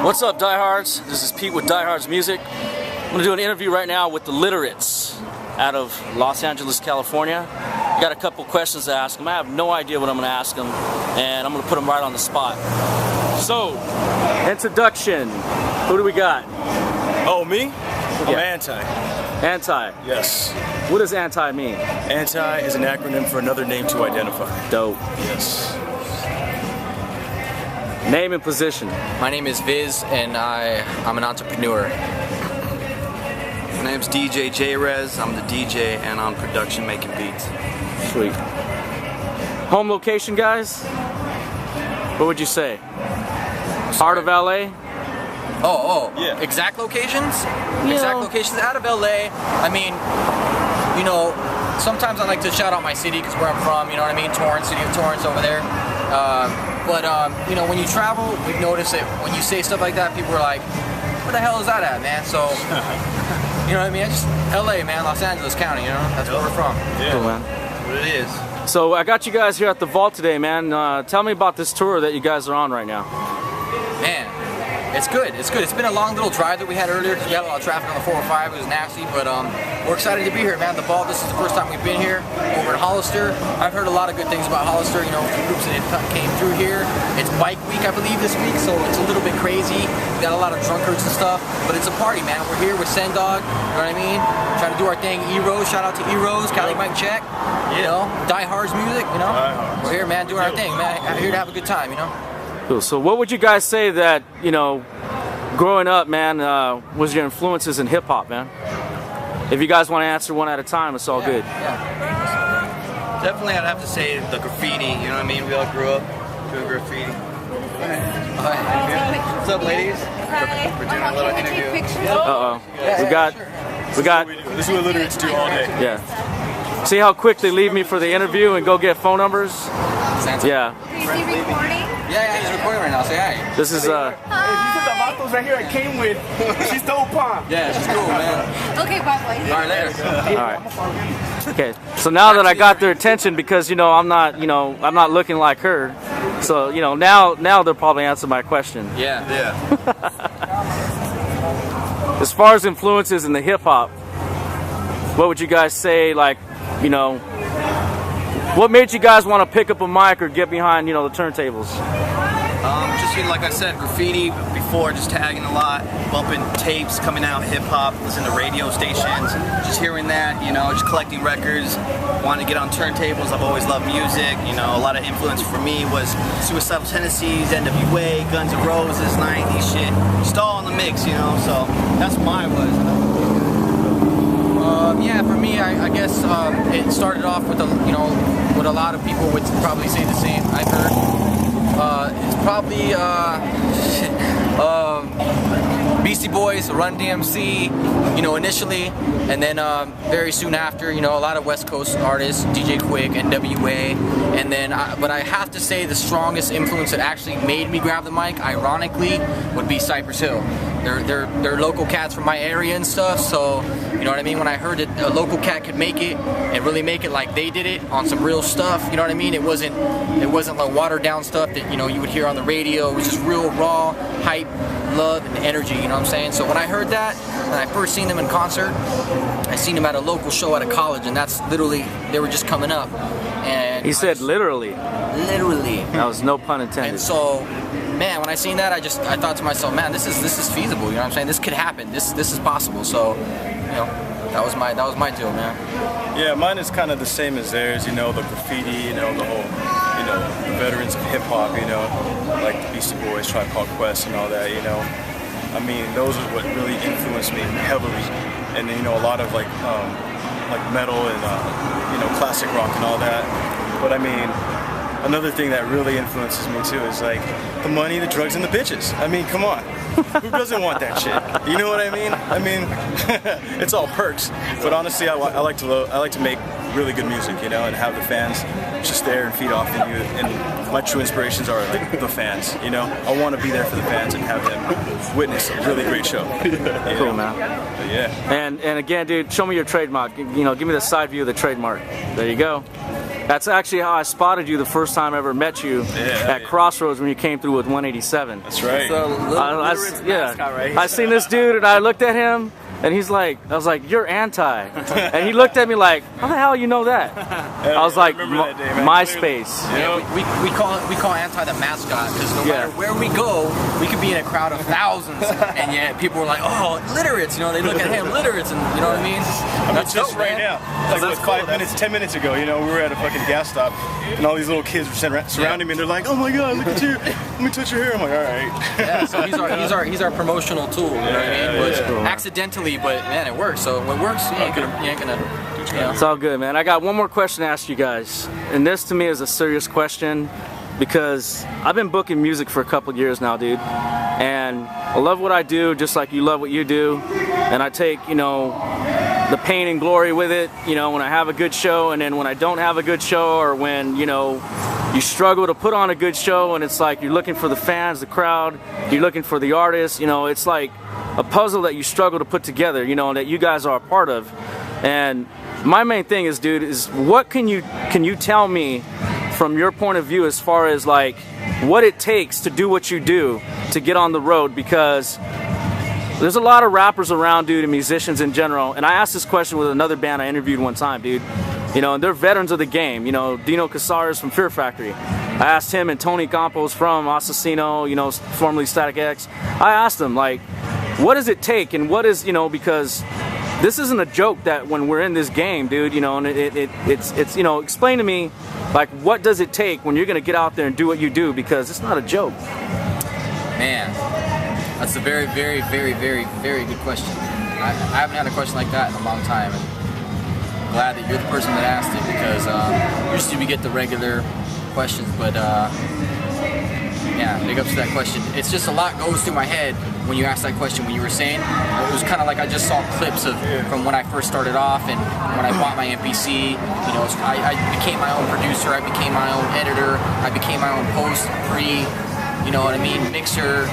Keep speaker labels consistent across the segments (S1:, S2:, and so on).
S1: What's up, diehards? This is Pete with Diehard's Music. I'm gonna do an interview right now with the Literates out of Los Angeles, California. I got a couple questions to ask them. I have no idea what I'm gonna ask them, and I'm gonna put them right on the spot. So, introduction. Who do we got?
S2: Oh, me? I'm
S1: Yeah.
S2: Anti.
S1: Anti.
S2: Yes.
S1: What does anti mean?
S2: Anti is an acronym for another name to identify.
S1: Dope.
S2: Yes.
S1: Name and position.
S3: My name is Viz, and I'm an entrepreneur.
S4: My name's DJ J-Rez. I'm the DJ and on production making beats.
S1: Sweet. Home location, guys? What would you say? Heart of LA?
S2: Yeah.
S3: Exact locations?
S1: You
S3: Exact
S1: know.
S3: locations out of LA. I mean, you know, sometimes I like to shout out my city because where I'm from, you know what I mean? Torrance, city of Torrance over there. You know, when you travel, we've noticed that when you say stuff like that, people are like, where the hell is that at, man? So, you know what I mean? It's just LA, man, Los Angeles County, you know? That's where we're from.
S2: Yeah.
S1: Cool, man.
S4: What it is.
S1: So I got you guys here at the Vault today, man. Tell me about this tour that you guys are on right now.
S3: Man, it's good. It's good. It's been a long little drive that we had earlier because we had a lot of traffic on the 405. It was nasty, but we're excited to be here, man. The Vault. This is the first time we've been here over at Hollister. I've heard a lot of good things about Hollister. You know, with the groups that came through here. It's Bike Week, I believe, this week, so it's a little bit crazy. We got a lot of drunkards and stuff, but it's a party, man. We're here with Sendog. You know what I mean? Trying to do our thing. E-Rose. Shout out to E-Rose. Cali Mike Check. You know, Diehard's Music. You know, we're here, man, doing our thing, man. I'm here to have a good time. You know.
S1: Cool. So what would you guys say that, you know, growing up, man, was your influences in hip hop, man? If you guys want to answer one at a time, it's all good.
S3: Yeah.
S4: Definitely I'd have to say the graffiti, you know what I mean? We all grew up doing graffiti. What's up, ladies? We're doing a little interview.
S1: Uh-oh. We got,
S2: This is what Literates do all day.
S1: yeah. See how quick they leave me for the interview and go get phone numbers? Yeah.
S5: Is he recording?
S3: Yeah, he's recording right now. Say hi.
S1: This is,
S6: These are the vatos right here I came with. She's dope, huh?
S3: Yeah, she's cool, man.
S5: Okay, bye boys.
S3: All right, later.
S1: all right. Okay. So now that I got their attention, because, you know, I'm not looking like her. So, you know, now they'll probably answer my question.
S3: Yeah.
S4: Yeah.
S1: As far as influences in the hip hop, what would you guys say, like, you know, what made you guys want to pick up a mic or get behind, you know, the turntables?
S4: Just, you know, like I said, graffiti before, just tagging a lot, bumping tapes, coming out hip-hop, listening to radio stations, just hearing that, you know, just collecting records, wanting to get on turntables. I've always loved music, you know, a lot of influence for me was Suicidal Tendencies, NWA, Guns N' Roses, 90s shit, just all in the mix, you know, so that's what mine was.
S3: Yeah, for me, I guess it started off with you know, what a lot of people would probably say the same. I've heard it's probably Beastie Boys, Run DMC, you know, initially, and then very soon after, you know, a lot of West Coast artists, DJ Quick, NWA, and then, but I have to say the strongest influence that actually made me grab the mic, ironically, would be Cypress Hill. They're local cats from my area and stuff, so, you know what I mean? When I heard that a local cat could make it and really make it like they did it on some real stuff, you know what I mean? It wasn't like watered down stuff that, you know, you would hear on the radio. It was just real raw hype, love, and energy, you know what I'm saying? So when I heard that, when I first seen them in concert, I seen them at a local show at a college, and that's literally, they were just coming up. And
S1: He said literally.
S3: literally.
S1: That was no pun intended.
S3: And so, man, when I seen that, I thought to myself, man, this is feasible. You know what I'm saying? This could happen. This is possible. So, you know, that was my deal, man.
S2: Yeah, mine is kind of the same as theirs, you know, the graffiti, you know, the whole, you know, the veterans of hip hop, you know, like the Beastie Boys, Tribe Called Quest and all that, you know. I mean, those are what really influenced me heavily. And then, you know, a lot of like metal and, you know, classic rock and all that. But I mean, another thing that really influences me too is like the money, the drugs, and the bitches. I mean, come on. Who doesn't want that shit? You know what I mean? I mean, it's all perks. But honestly, I like to make really good music, you know, and have the fans just there and feed off of you. And my true inspirations are like the fans, you know. I want to be there for the fans and have them witness a really great show.
S1: Cool, man.
S2: But yeah.
S1: And again, dude, show me your trademark. You know, give me the side view of the trademark. There you go. That's actually how I spotted you the first time I ever met you at Crossroads when you came through with 187.
S2: That's right.
S6: So, Literates mascot right here.
S1: I seen this dude and I looked at him and he's like, I was like, you're anti. And he looked at me like, how the hell you know that? I was like,
S2: that day, man.
S1: MySpace.
S3: Yeah, we call anti the mascot because no matter where we go, we could be in a crowd of thousands, and yet people are like, oh, Literates, you know, they look at him, Literates, and you know what I mean?
S2: That's just right now. Like what, 5 minutes, 10 minutes ago, you know, we were at a fucking gas stop, and all these little kids were surrounding me, and they're like, "Oh my God, look at you! Let me touch your hair." I'm like, "All right."
S3: Yeah, so he's our promotional tool. You know what I mean? Which accidentally, but man, it works. So when it works, you ain't gonna. You know.
S1: It's all good, man. I got one more question to ask you guys, and this to me is a serious question because I've been booking music for a couple years now, dude, and I love what I do, just like you love what you do, and I take, you know, the pain and glory with it, you know, when I have a good show, and then when I don't have a good show, or when, you know, you struggle to put on a good show and it's like you're looking for the fans, the crowd, you're looking for the artists, you know, it's like a puzzle that you struggle to put together, you know, that you guys are a part of. And my main thing is, dude, is what can you tell me from your point of view as far as like what it takes to do what you do to get on the road? Because there's a lot of rappers around, dude, and musicians in general. And I asked this question with another band I interviewed one time, dude. You know, and they're veterans of the game. You know, Dino Casares from Fear Factory. I asked him, and Tony Campos from Assassino, you know, formerly Static X. I asked them, like, what does it take, and what is, you know, because this isn't a joke that when we're in this game, dude, you know, and it's you know, explain to me, like, what does it take when you're gonna get out there and do what you do, because it's not a joke.
S3: Man, that's a very, very, very, very, very good question. I haven't had a question like that in a long time, and I'm glad that you're the person that asked it, because usually we get the regular questions, but yeah, big ups to that question. It's just a lot goes through my head when you asked that question. When you were saying, it was kind of like I just saw clips of from when I first started off, and when I bought my MPC. You know, I became my own producer, I became my own editor, I became my own post, pre, you know what I mean, mixer,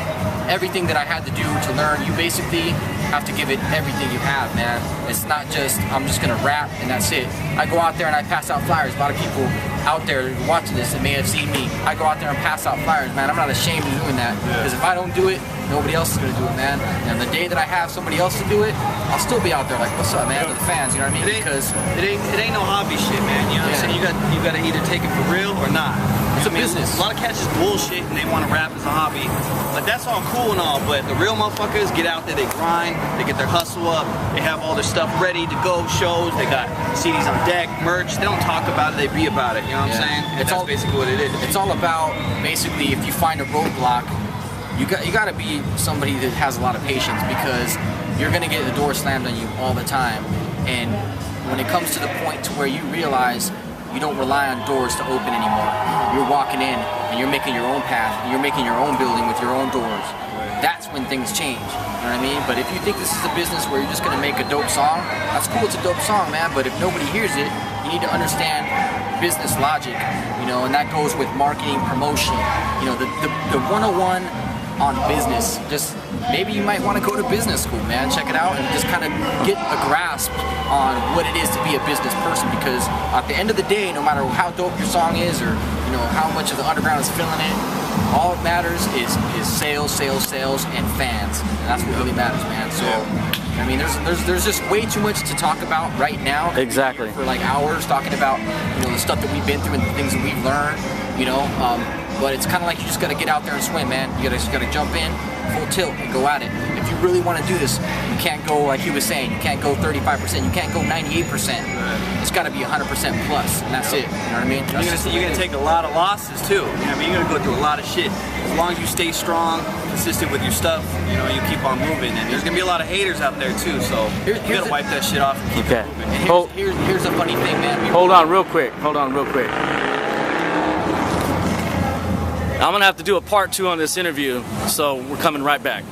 S3: everything that I had to do to learn. You basically have to give it everything you have, man. It's not just, I'm just gonna rap and that's it. I go out there and I pass out flyers. A lot of people out there watching this that may have seen me. I go out there and pass out flyers, man. I'm not ashamed of doing that, because if I don't do it, nobody else is gonna do it, man. And the day that I have somebody else to do it, I'll still be out there like, what's up, man, to the fans, you know what I mean? Because
S4: it ain't no hobby shit, man. You know what I'm saying? You gotta either take it for real or not.
S3: It's a business.
S4: A lot of cats just bullshit and they want to rap as a hobby. Like, that's all cool and all, but the real motherfuckers get out there, they grind, they get their hustle up, they have all their stuff ready to go, shows, they got CDs on deck, merch. They don't talk about it, they be about it. You know what I'm saying? And that's basically what it is.
S3: It's all about, basically, if you find a roadblock, you got to be somebody that has a lot of patience, because you're gonna get the door slammed on you all the time. And when it comes to the point to where you realize you don't rely on doors to open anymore, you're walking in and you're making your own path, and you're making your own building with your own doors. That's when things change. You know what I mean? But if you think this is a business where you're just gonna make a dope song, that's cool. It's a dope song, man. But if nobody hears it, you need to understand business logic. You know, and that goes with marketing, promotion. You know, the 101 on business. Just maybe you might want to go to business school, man. Check it out and just kind of get a grasp on what it is to be a business person, because at the end of the day, no matter how dope your song is, or you know how much of the underground is feeling it, all it matters is sales, sales, sales, and fans. And that's what really matters, man. So I mean, there's just way too much to talk about right now.
S1: Exactly.
S3: For like hours talking about, you know, the stuff that we've been through and the things that we've learned, you know. But it's kind of like you just got to get out there and swim, man. You just got to jump in, full tilt, and go at it. If you really want to do this, you can't go, like he was saying, you can't go 35%, you can't go 98%. It's got to be 100% plus, and that's it. You know what I mean?
S4: You're gonna take a lot of losses too. You know what I mean? You're gonna go through a lot of shit. As long as you stay strong, consistent with your stuff, you know, you keep on moving. And there's gonna be a lot of haters out there too. So you gotta wipe that shit off and keep it moving.
S3: And here's a funny thing, man.
S1: Hold on real quick. I'm gonna have to do a part 2 on this interview, so we're coming right back.